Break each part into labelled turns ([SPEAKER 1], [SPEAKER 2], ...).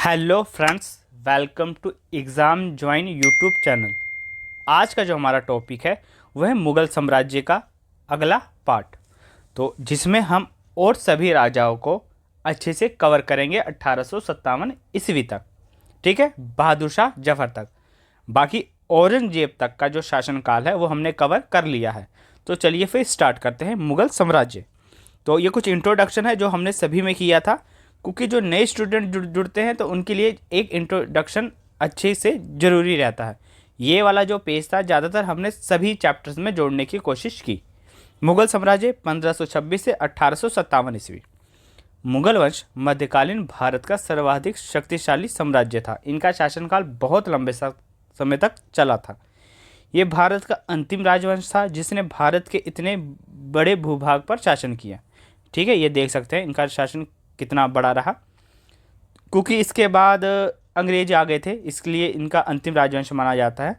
[SPEAKER 1] Hello friends, welcome to exam join YouTube channel. आज का जो हमारा टॉपिक है वह है मुग़ल साम्राज्य का अगला पार्ट, तो जिसमें हम और सभी राजाओं को अच्छे से कवर करेंगे 1857 ईस्वी तक। ठीक है, बहादुर शाह जफ़र तक। बाकी औरंगजेब तक का जो शासनकाल है वो हमने कवर कर लिया है। तो चलिए फिर स्टार्ट करते हैं मुग़ल साम्राज्य। तो ये कुछ इंट्रोडक्शन है जो हमने सभी में किया था, क्योंकि जो नए स्टूडेंट जुड़ते हैं तो उनके लिए एक इंट्रोडक्शन अच्छे से ज़रूरी रहता है। ये वाला जो पेज था ज़्यादातर हमने सभी चैप्टर्स में जोड़ने की कोशिश की। मुग़ल साम्राज्य 1526 से 1857 ईस्वी। मुग़ल वंश मध्यकालीन भारत का सर्वाधिक शक्तिशाली साम्राज्य था। इनका शासनकाल बहुत लंबे समय तक चला था। ये भारत का अंतिम राजवंश था जिसने भारत के इतने बड़े भूभाग पर शासन किया। ठीक है, ये देख सकते हैं इनका शासन कितना बड़ा रहा, क्योंकि इसके बाद अंग्रेज आ गए थे, इसलिए इनका अंतिम राजवंश माना जाता है।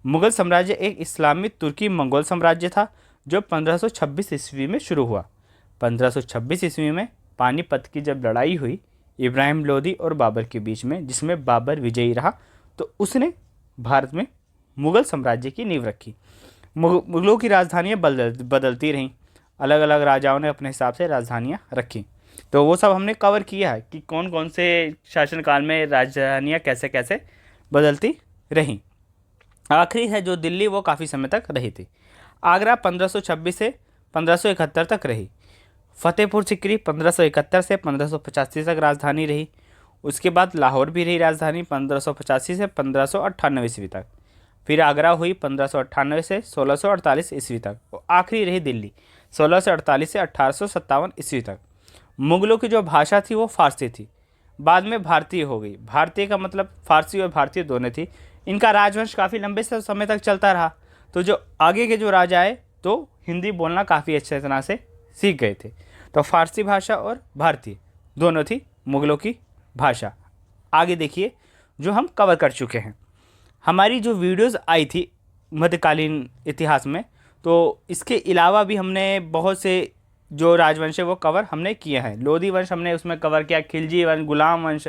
[SPEAKER 1] मुग़ल साम्राज्य एक इस्लामी तुर्की मंगोल साम्राज्य था जो 1526 ईस्वी में शुरू हुआ। 1526 ईस्वी में पानीपत की जब लड़ाई हुई इब्राहिम लोदी और बाबर के बीच में, जिसमें बाबर विजयी रहा, तो उसने भारत में मुग़ल साम्राज्य की नींव रखी। मुग़लों की राजधानियाँ बदलती रहीं, अलग अलग राजाओं ने अपने हिसाब से राजधानियाँ रखी। तो वो सब हमने कवर किया है कि कौन कौन से शासनकाल में राजधानियाँ कैसे कैसे बदलती रहीं। आखिरी है जो दिल्ली, वो काफ़ी समय तक रही थी। आगरा 1526 से 1571 तक रही। फतेहपुर सिकरी 1571 से 1585 तक राजधानी रही। उसके बाद लाहौर भी रही राजधानी 1585 से 1598 ईस्वी तक। फिर आगरा हुई 1598 से 1648 ईस्वी तक। और आखिरी रही दिल्ली 1648 से 1857 ईस्वी तक। मुग़लों की जो भाषा थी वो फ़ारसी थी, बाद में भारतीय हो गई। भारतीय का मतलब फ़ारसी और भारतीय दोनों थी। इनका राजवंश काफ़ी लंबे समय तक चलता रहा, तो जो आगे के जो राजा आए तो हिंदी बोलना काफ़ी अच्छे तरह से सीख गए थे। तो फ़ारसी भाषा और भारतीय दोनों थी मुग़लों की भाषा। आगे देखिए जो हम कवर कर चुके हैं। हमारी जो वीडियोज़ आई थी मध्यकालीन इतिहास में, तो इसके अलावा भी हमने बहुत से जो राजवंश है वो कवर हमने किए हैं। लोधी वंश हमने उसमें कवर किया, खिलजी वंश, गुलाम वंश,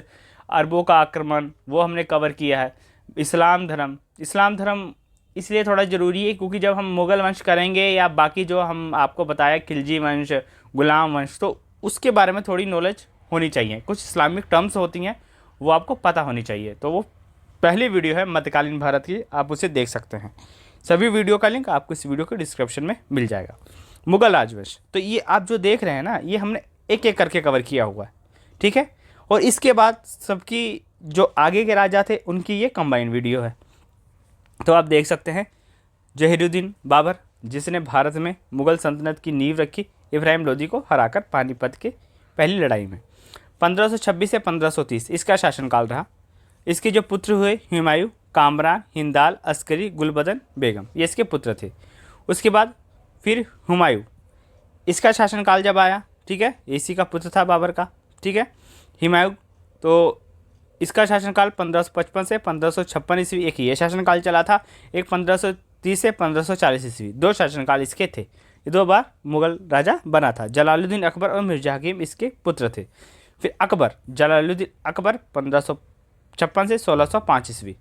[SPEAKER 1] अरबों का आक्रमण, वो हमने कवर किया है। इस्लाम धर्म इसलिए थोड़ा ज़रूरी है क्योंकि जब हम मुग़ल वंश करेंगे या बाकी जो हम आपको बताया खिलजी वंश, गुलाम वंश, तो उसके बारे में थोड़ी नॉलेज होनी चाहिए। कुछ इस्लामिक टर्म्स होती हैं वो आपको पता होनी चाहिए। तो वो पहली वीडियो है मध्यकालीन भारत की, आप उसे देख सकते हैं। सभी वीडियो का लिंक आपको इस वीडियो के डिस्क्रिप्शन में मिल जाएगा। मुग़ल राजवंश, तो ये आप जो देख रहे हैं ना, ये हमने एक एक करके कवर किया हुआ है। ठीक है, और इसके बाद सबकी जो आगे के राजा थे उनकी ये कंबाइन वीडियो है। तो आप देख सकते हैं जहीरुद्दीन बाबर, जिसने भारत में मुग़ल सल्तनत की नींव रखी इब्राहिम लोदी को हराकर पानीपत के पहली लड़ाई में। 1526 से 1530 इसका शासनकाल रहा। इसके जो पुत्र हुए हुमायूं, कामरान, हिंदाल, अस्करी, गुलबदन बेगम, ये इसके पुत्र थे। उसके बाद फिर हुमायूं, इसका शासनकाल जब आया, ठीक है, इसी का पुत्र था बाबर का। ठीक है, हुमायूं, तो इसका शासनकाल 1555 से 1556 ईस्वी, एक ये शासनकाल चला था। एक 1530 से 1540 ईस्वी, दो शासनकाल इसके थे। ये दो बार मुग़ल राजा बना था। जलालुद्दीन अकबर और मिर्जा हकीम इसके पुत्र थे। फिर अकबर, जलालुद्दीन अकबर 1556 से 1605 ईस्वी।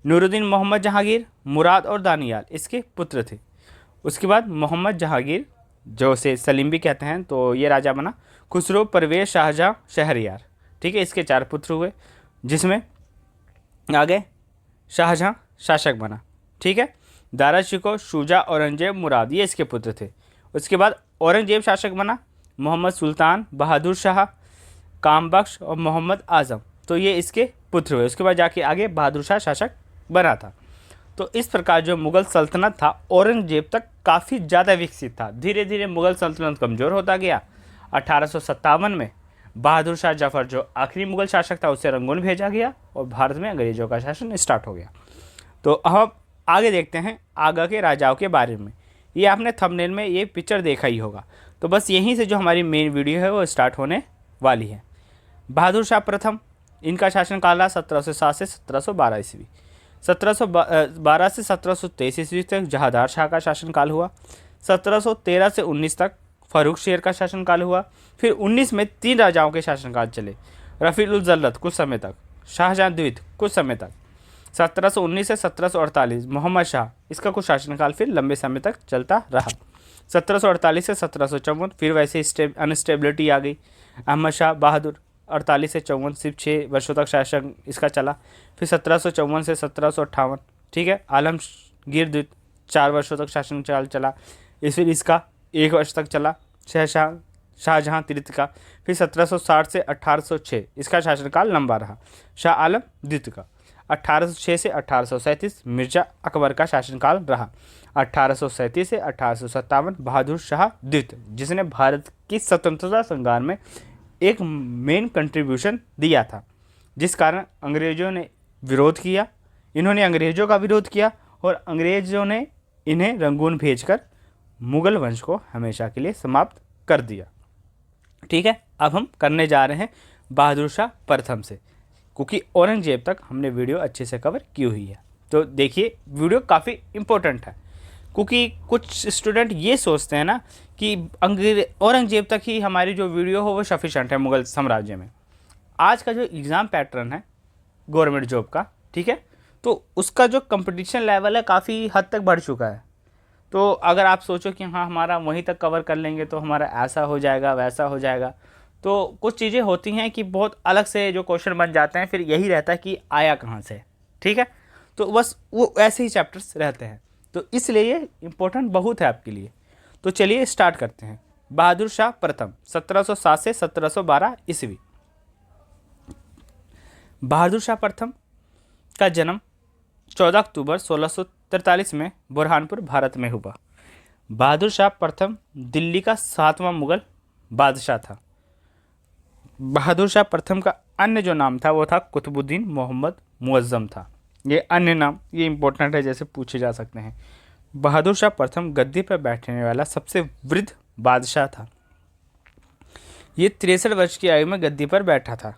[SPEAKER 1] नूरुद्दीन मोहम्मद जहांगीर, मुराद और दानियाल इसके पुत्र थे। उसके बाद मोहम्मद जहांगीर, जो से सलीम भी कहते हैं, तो ये राजा बना। खुसरो, परवेज़, शाहजहाँ, शहरयार, ठीक है, इसके चार पुत्र हुए, जिसमें आगे शाहजहाँ शासक बना। ठीक है, दारा शिकोह, शुजा, औरंगजेब, मुराद, ये इसके पुत्र थे। उसके बाद औरंगजेब शासक बना। मोहम्मद सुल्तान, बहादुर शाह, कामबख्श और मोहम्मद आज़म, तो ये इसके पुत्र हुए। उसके बाद जाके आगे बहादुर शाह शासक बना था। तो इस प्रकार जो मुग़ल सल्तनत था औरंगजेब तक काफ़ी ज़्यादा विकसित था। धीरे धीरे मुग़ल सल्तनत कमज़ोर होता गया। 1857 में बहादुर शाह जफ़र, जो आखिरी मुग़ल शासक था, उसे रंगून भेजा गया और भारत में अंग्रेज़ों का शासन स्टार्ट हो गया। तो अब आगे देखते हैं आगे के राजाओं के बारे में। ये आपने थंबनेल में ये पिक्चर देखा ही होगा। तो बस यहीं से जो हमारी मेन वीडियो है वो स्टार्ट होने वाली है। बहादुर शाह प्रथम, इनका शासनकाल रहा 1707 से 1712 ईस्वी। 1712 से 1723 ईस्वी तक जहादार शाह का शासनकाल हुआ। 1713 से 19 तक फ़ारूक शेर का शासनकाल हुआ। फिर 19 में तीन राजाओं के शासनकाल चले। रफ़ीउल ज़ल्लत कुछ समय तक, शाहजहां द्वितीय कुछ समय तक। 1719 से 1748 मोहम्मद शाह, इसका कुछ शासनकाल फिर लंबे समय तक चलता रहा। 1748 से 1754 फिर वैसे अनस्टेबिलिटी आ गई। अहमद शाह बहादुर 48 से 54 सिर्फ 6 वर्षों तक शासन इसका चला। फिर 1754 से 1758, ठीक है। आलमगीर द्वितीय 4 वर्षों तक शासन चला। फिर इसका 1 वर्ष तक चला शाहजहां तृतीय का। फिर 1760 से 1806 इसका शासनकाल लंबा रहा। शाह आलम द्वितीय का 1806 से 1837 मिर्जा अकबर का शासनकाल रहा। 1837 से 1857 बहादुर शाह द्वितीय, जिसने भारत की स्वतंत्रता संग्राम में एक मेन कंट्रीब्यूशन दिया था, जिस कारण अंग्रेजों ने विरोध किया। इन्होंने अंग्रेजों का विरोध किया और अंग्रेजों ने इन्हें रंगून भेजकर मुगल वंश को हमेशा के लिए समाप्त कर दिया। ठीक है, अब हम करने जा रहे हैं बहादुर शाह प्रथम से, क्योंकि औरंगजेब तक हमने वीडियो अच्छे से कवर की हुई है। तो देखिए वीडियो काफ़ी इम्पोर्टेंट है, क्योंकि कुछ स्टूडेंट ये सोचते हैं ना कि औरंगजेब तक ही हमारी जो वीडियो हो वो सफिशेंट है मुगल साम्राज्य में। आज का जो एग्ज़ाम पैटर्न है गवर्नमेंट जॉब का, ठीक है, तो उसका जो कंपटीशन लेवल है काफ़ी हद तक बढ़ चुका है। तो अगर आप सोचो कि हाँ हमारा वहीं तक कवर कर लेंगे तो हमारा ऐसा हो जाएगा वैसा हो जाएगा, तो कुछ चीज़ें होती हैं कि बहुत अलग से जो क्वेश्चन बन जाते हैं, फिर यही रहता है कि आया कहाँ से। ठीक है, तो बस वो ऐसे ही चैप्टर्स रहते हैं, तो इसलिए ये इम्पोर्टेंट बहुत है आपके लिए। तो चलिए स्टार्ट करते हैं। बहादुर शाह प्रथम 1707 से 1712 ईस्वी। बहादुर शाह प्रथम का जन्म 14 अक्टूबर 1643 में बुरहानपुर भारत में हुआ। बहादुर शाह प्रथम दिल्ली का 7वां मुगल बादशाह था। बहादुर शाह प्रथम का अन्य जो नाम था वो था कुतुबुद्दीन मोहम्मद मुअज्जम था। ये अन्य नाम ये इंपॉर्टेंट है, जैसे पूछे जा सकते हैं। बहादुर शाह प्रथम गद्दी पर बैठने वाला सबसे वृद्ध बादशाह था। ये 63 वर्ष की आयु में गद्दी पर बैठा था।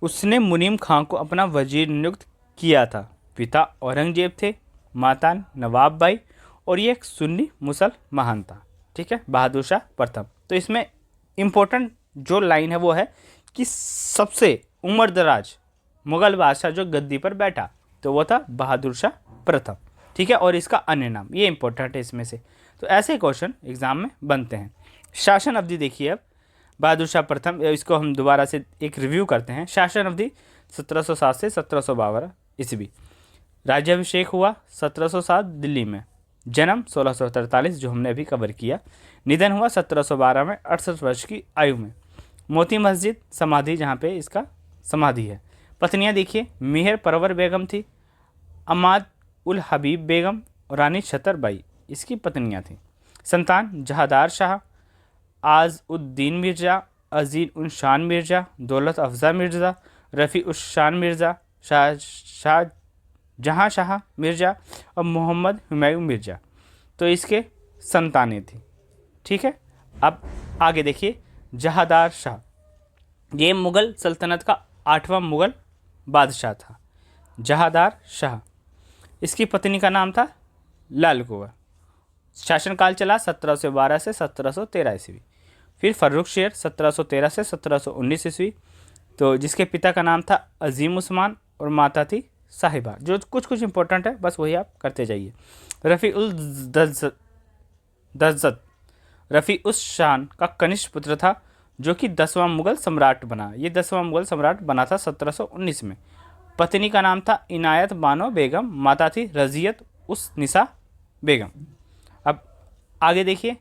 [SPEAKER 1] उसने मुनीम खां को अपना वजीर नियुक्त किया था। पिता औरंगजेब थे, माता नवाब बाई, और ये एक सुन्नी मुसलमान था। ठीक है, बहादुर शाह प्रथम। तो इसमें इम्पोर्टेंट जो लाइन है वो है कि सबसे उम्रदराज मुगल बादशाह जो गद्दी पर बैठा तो वो था बहादुर शाह प्रथम। ठीक है, और इसका अन्य नाम ये इंपॉर्टेंट है इसमें से। तो ऐसे क्वेश्चन एग्जाम में बनते हैं। शासन अवधि देखिए अब बहादुर शाह प्रथम, इसको हम दोबारा से एक रिव्यू करते हैं। शासन अवधि 1707 से 1712 ईस्वी। राज्याभिषेक हुआ 1707 दिल्ली में। जन्म 1643 जो हमने अभी कवर किया। निधन हुआ 1712 में 68 वर्ष की आयु में। मोती मस्जिद समाधि जहाँ पे इसका समाधि है। पत्नियाँ देखिए, मिहर परवर बेगम थी, अमाद उल हबीब बेगम और रानी छतरबाई इसकी पत्नियाँ थीं। संतान जहादार शाह, आज उद्दीन मिर्ज़ा, अजीज उन शान मिर्ज़ा, दौलत अफजा मिर्ज़ा, रफ़ी उस शान मिर्ज़ा, शाह जहाँ शाह मिर्ज़ा और मोहम्मद हुमायूं मिर्ज़ा। तो इसके संतानें थी। ठीक है, अब आगे देखिए जहादार शाह, ये मुग़ल सल्तनत का 8वां मुग़ल बादशाह था। जहादार शाह, इसकी पत्नी का नाम था लाल कुंवर। शासनकाल चला 1712 से 1713 ईस्वी। फिर फर्रुख शेर 1713 से 1719 ईस्वी, तो जिसके पिता का नाम था अजीम उस्मान और माता थी साहिबा। जो कुछ कुछ इंपॉर्टेंट है बस वही आप करते जाइए। रफ़ी उल दज्जत रफ़ी उस शान का कनिष्ठ पुत्र था, जो कि 10वां मुग़ल सम्राट बना। ये 10वां मुग़ल सम्राट बना था 1719 में। पत्नी का नाम था इनायत बानो बेगम, माता थी रज़ियत उस निसा बेगम। अब आगे देखिए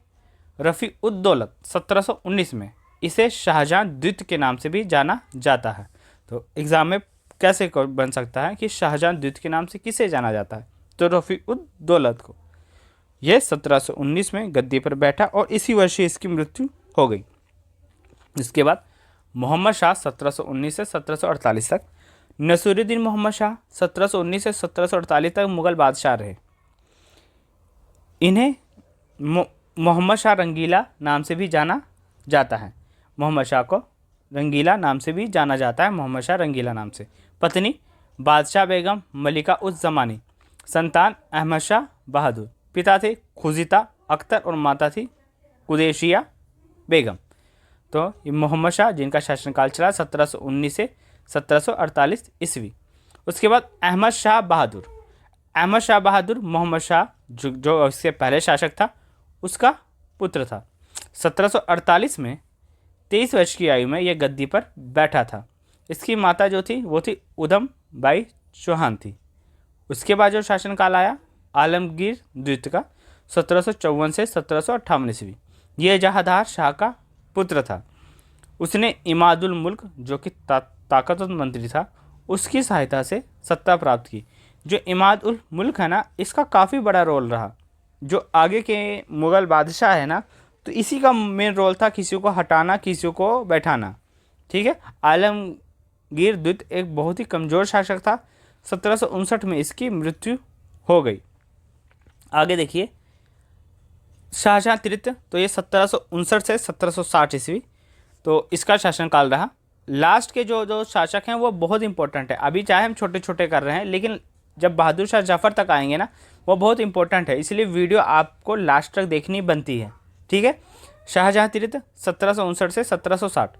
[SPEAKER 1] रफ़ी उद दौलत 1719 में, इसे शाहजहां द्वितीय के नाम से भी जाना जाता है। तो एग्ज़ाम में कैसे बन सकता है कि शाहजहां द्वितीय के नाम से किसे जाना जाता है, तो रफ़ी उद दौलत को। यह 1719 में गद्दी पर बैठा और इसी वर्ष इसकी मृत्यु हो गई। इसके बाद मोहम्मद शाह 1719 से 1748 तक। नसीरुद्दीन मोहम्मद शाह 1719 से 1748 तक मुग़ल बादशाह रहे। इन्हें मोहम्मद शाह रंगीला नाम से भी जाना जाता है। मोहम्मद शाह को रंगीला नाम से भी जाना जाता है, मोहम्मद शाह रंगीला नाम से। पत्नी बादशाह बेगम मलिका उस ज़मानी। संतान अहमद शाह बहादुर। पिता थे खुजिता अख्तर और माता थी कुदैशिया बेगम। तो ये मोहम्मद शाह जिनका शासनकाल चला 1719 से 1748 ईस्वी। उसके बाद अहमद शाह बहादुर। अहमद शाह बहादुर मोहम्मद शाह जो इसके पहले शासक था उसका पुत्र था। 1748 में 23 वर्ष की आयु में यह गद्दी पर बैठा था। इसकी माता जो थी वो थी उधम बाई चौहान थी। उसके बाद जो शासनकाल आया आलमगीर द्वितीय का 1754 से 1758 ईस्वी। ये जहांदार शाह का पुत्र था। उसने इमादुल मुल्क जो कि ताकतवर मंत्री था उसकी सहायता से सत्ता प्राप्त की। जो इमाद उल मुल्क है ना, इसका काफ़ी बड़ा रोल रहा। जो आगे के मुग़ल बादशाह है ना, तो इसी का मेन रोल था, किसी को हटाना किसी को बैठाना। ठीक है। आलमगीर द्वितीय एक बहुत ही कमज़ोर शासक था। 1759 में इसकी मृत्यु हो गई। आगे देखिए शाहजहाँ तृतीय, तो ये 1759 से 1760 ईस्वी तो इसका शासनकाल रहा। लास्ट के जो जो शासक हैं वो बहुत इंपॉर्टेंट है। अभी चाहे हम छोटे छोटे कर रहे हैं, लेकिन जब बहादुर शाह जफ़र तक आएंगे ना, वो बहुत इंपॉर्टेंट है, इसलिए वीडियो आपको लास्ट तक देखनी बनती है। ठीक है। शाहजहाँ तृतीय 1759 से 1760।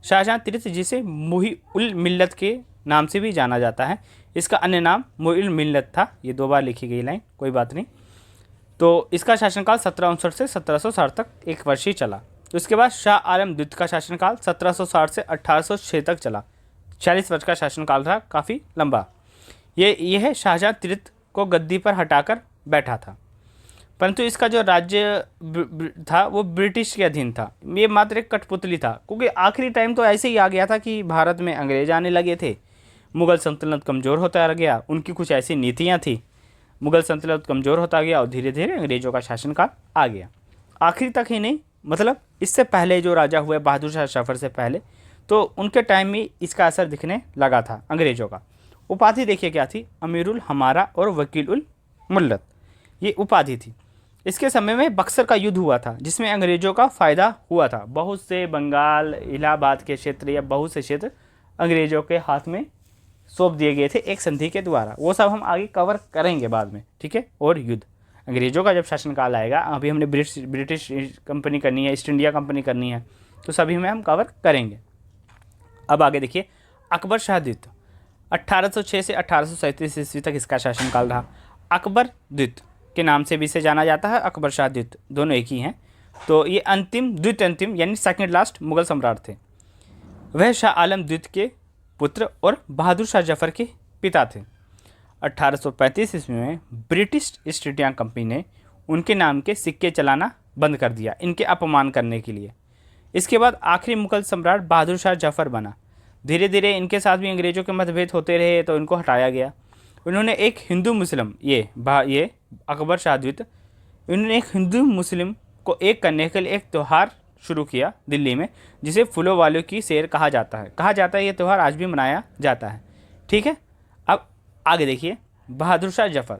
[SPEAKER 1] शाहजहाँ तृतीय जिसे मुही उल मिल्लत के नाम से भी जाना जाता है, इसका अन्य नाम मुही उल मिल्लत था। ये 2 बार लिखी गई लाइन, कोई बात नहीं। तो इसका शासनकाल 1759 से 1760 तक 1 वर्ष ही चला। उसके बाद शाह आलम द्वितीय का शासनकाल 1760 से 1806 तक चला। 40 वर्ष का शासनकाल रहा, काफ़ी लंबा। यह शाहजहाँ तृतीय को गद्दी पर हटाकर बैठा था, परंतु इसका जो राज्य था वो ब्रिटिश के अधीन था। ये मात्र एक कठपुतली था, क्योंकि आखिरी टाइम तो ऐसे ही आ गया था कि भारत में अंग्रेज आने लगे थे, मुग़ल सल्तनत कमज़ोर होता गया, उनकी कुछ ऐसी नीतियाँ थी, मुग़ल सल्तनत कमज़ोर होता गया और धीरे धीरे अंग्रेज़ों का शासनकाल आ गया। आखिरी तक ही नहीं, मतलब इससे पहले जो राजा हुए बहादुर शाह जफ़र से पहले, तो उनके टाइम में इसका असर दिखने लगा था अंग्रेज़ों का। उपाधि देखिए क्या थी, अमीरुल हमारा और वकील उल मुल्लत, ये उपाधि थी। इसके समय में बक्सर का युद्ध हुआ था, जिसमें अंग्रेज़ों का फ़ायदा हुआ था। बहुत से बंगाल इलाहाबाद के क्षेत्र या बहुत से क्षेत्र अंग्रेज़ों के हाथ में सौंप दिए गए थे एक संधि के द्वारा। वो सब हम आगे कवर करेंगे बाद में। ठीक है। और युद्ध अंग्रेज़ों का जब शासनकाल आएगा, अभी हमने ब्रिटिश कंपनी करनी है, ईस्ट इंडिया कंपनी करनी है, तो सभी में हम कवर करेंगे। अब आगे देखिए अकबर शाह द्वितीय 1806 से 1837 ईस्वी तक इसका शासनकाल रहा। अकबर द्वितीय के नाम से भी इसे जाना जाता है, अकबर शाह द्वितीय, दोनों एक ही हैं। तो ये द्वितीय अंतिम यानी सेकंड लास्ट मुग़ल सम्राट थे। वह शाह आलम द्वितीय के पुत्र और बहादुर शाह जफ़र के पिता थे। 1835 ईस्वी में ब्रिटिश ईस्ट इंडिया कंपनी ने उनके नाम के सिक्के चलाना बंद कर दिया, इनके अपमान करने के लिए। इसके बाद आखिरी मुग़ल सम्राट बहादुर शाह जफ़र बना। धीरे धीरे इनके साथ भी अंग्रेज़ों के मतभेद होते रहे, तो इनको हटाया गया। उन्होंने एक हिंदू मुस्लिम ये अकबर शाह द्वितीय, इन्होंने एक हिंदू मुस्लिम को एक करने के लिए एक त्यौहार शुरू किया दिल्ली में, जिसे फूलों वालों की सैर कहा जाता है। ये त्यौहार आज भी मनाया जाता है। ठीक है। अब आगे देखिए बहादुर शाह जफ़र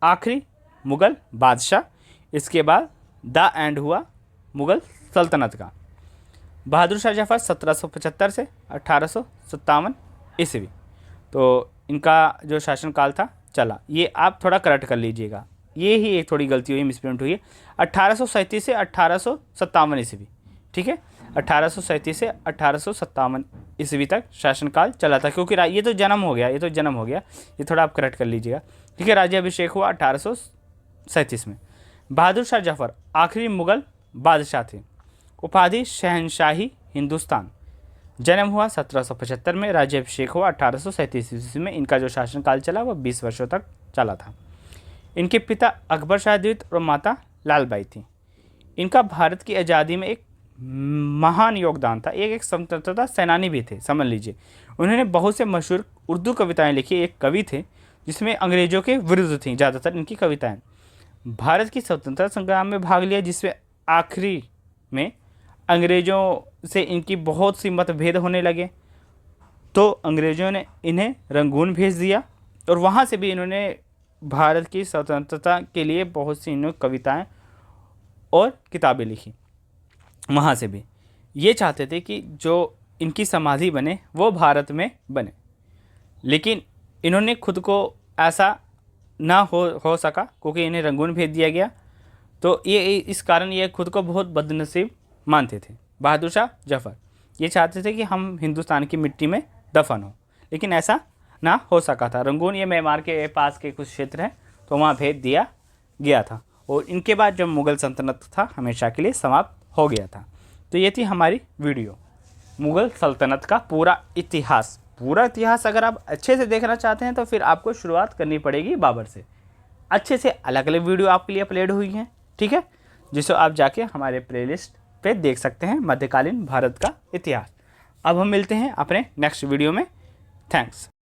[SPEAKER 1] आखिरी मुग़ल बादशाह। इसके बाद द एंड हुआ मुग़ल सल्तनत का। बहादुर शाह जफ़र 1775 से 1857 ईस्वी तो इनका जो शासनकाल था चला। ये आप थोड़ा करेक्ट कर लीजिएगा, ये ही एक थोड़ी गलती हुई, मिसप्रिंट हुई है। 1837 से 1857 ईस्वी। ठीक है। 1837 से 1857 ईस्वी तक शासनकाल चला था, क्योंकि ये तो जन्म हो गया, ये थोड़ा आप करेक्ट कर लीजिएगा। ठीक है। राज्याभिषेक हुआ 1837 में। बहादुर शाह जफ़र आखिरी मुग़ल बादशाह थे। उपाधि शहनशाही हिंदुस्तान। जन्म हुआ 1775 में, राज्याभिषेक हुआ 1837 ईस्वी में। इनका जो शासनकाल चला वो 20 वर्षों तक चला था। इनके पिता अकबर शाह द्वितीय और माता लालबाई थी। इनका भारत की आज़ादी में एक महान योगदान था, एक स्वतंत्रता सेनानी भी थे, समझ लीजिए। उन्होंने बहुत से मशहूर उर्दू कविताएं लिखी। एक कवि थे जिसमें अंग्रेज़ों के विरुद्ध थी ज़्यादातर इनकी कविताएं। भारत की स्वतंत्रता संग्राम में भाग लिया, जिसमें आखिरी में अंग्रेज़ों से इनकी बहुत सी मतभेद होने लगे, तो अंग्रेज़ों ने इन्हें रंगून भेज दिया, और वहाँ से भी इन्होंने भारत की स्वतंत्रता के लिए बहुत सी इन्होंने कविताएं और किताबें लिखी। वहाँ से भी ये चाहते थे कि जो इनकी समाधि बने वो भारत में बने, लेकिन इन्होंने खुद को ऐसा ना हो सका, क्योंकि इन्हें रंगून भेज दिया गया। तो ये इस कारण ये खुद को बहुत बदनसीब मानते थे। बहादुर शाह जफ़र ये चाहते थे कि हम हिंदुस्तान की मिट्टी में दफन हो, लेकिन ऐसा ना हो सका था। रंगून ये म्यांमार के पास के कुछ क्षेत्र हैं, तो वहाँ भेज दिया गया था और इनके बाद जो मुग़ल सल्तनत था हमेशा के लिए समाप्त हो गया था। तो ये थी हमारी वीडियो, मुग़ल सल्तनत का पूरा इतिहास। पूरा इतिहास अगर आप अच्छे से देखना चाहते हैं तो फिर आपको शुरुआत करनी पड़ेगी बाबर से। अच्छे से अलग अलग वीडियो आपके लिए अपलोड हुई हैं, ठीक है, जिसको आप जाके हमारे प्लेलिस्ट पे देख सकते हैं, मध्यकालीन भारत का इतिहास। अब हम मिलते हैं अपने नेक्स्ट वीडियो में। थैंक्स।